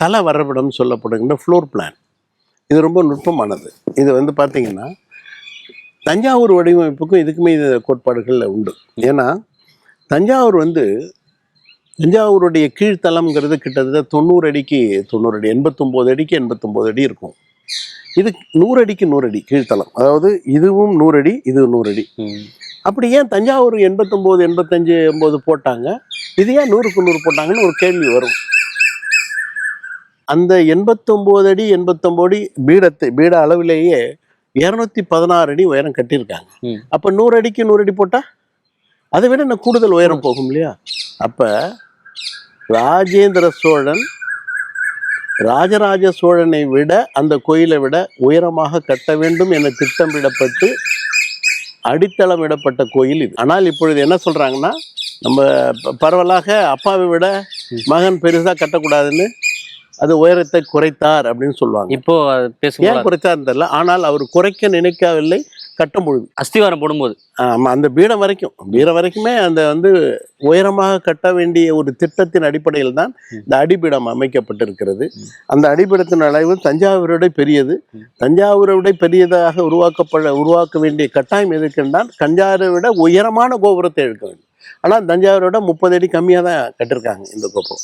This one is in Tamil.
தல வரைபடம் சொல்லப்படுகின்ற ஃப்ளோர் பிளான். இது ரொம்ப நுட்பமானது. இது வந்து பார்த்தீங்கன்னா தஞ்சாவூர் வடிவமைப்புக்கும் இதுக்குமே இது கோட்பாடுகள் உண்டு. ஏன்னா தஞ்சாவூர் வந்து தஞ்சாவூருடைய கீழ்த்தளம்ங்கிறது கிட்டத்தட்ட 90 அடிக்கு 90 அடி, 89 அடிக்கு 89 அடி இருக்கும். இது 100 அடிக்கு 100 அடி கீழ்த்தளம். அதாவது இதுவும் 100 அடி, இது 100 அடி. அப்படி ஏன் தஞ்சாவூர் 89, 85, 80 போட்டாங்க, இது ஏன் 100க்கு 100 போட்டாங்கன்னு ஒரு கேள்வி வரும். அந்த 89 அடி 89 அடி பீட அளவிலேயே 216 அடி உயரம் கட்டியிருக்காங்க. அப்ப 100 அடிக்கு 100 அடி போட்டா அதை விட இன்னும் கூடுதல் உயரம் போகும் இல்லையா? அப்ப ராஜேந்திர சோழன் ராஜராஜ சோழனை விட அந்த கோயிலை விட உயரமாக கட்ட வேண்டும் என திட்டமிடப்பட்டு அடித்தளமிடப்பட்ட கோயில் இது. ஆனால் இப்பொழுது என்ன சொல்றாங்கன்னா, நம்ம பரவலாக அப்பாவை விட மகன் பெருசா கட்டக்கூடாதுன்னு அது உயரத்தை குறைத்தார் அப்படின்னு சொல்லுவாங்க. இப்போ ஏன் குறைத்தார் தெரியல. ஆனால் அவர் குறைக்க நினைக்கவில்லை. கட்டும் பொழுது அஸ்திவாரம் போடும்போது அந்த பீடம் வரைக்குமே அந்த வந்து உயரமாக கட்ட வேண்டிய ஒரு திட்டத்தின் அடிப்படையில் தான் இந்த அடிப்பீடம் அமைக்கப்பட்டிருக்கிறது. அந்த அடிப்பீடத்தின் அளவு தஞ்சாவூரை விட பெரியது. தஞ்சாவூரை விட பெரியதாக உருவாக்க வேண்டிய கட்டாயம் எதுக்குன்றால் தஞ்சாவூரை விட உயரமான கோபுரத்தை எடுக்க வேண்டும். ஆனால் தஞ்சாவூரை விட 30 அடி கம்மியாக தான் கட்டிருக்காங்க இந்த கோபுரம்.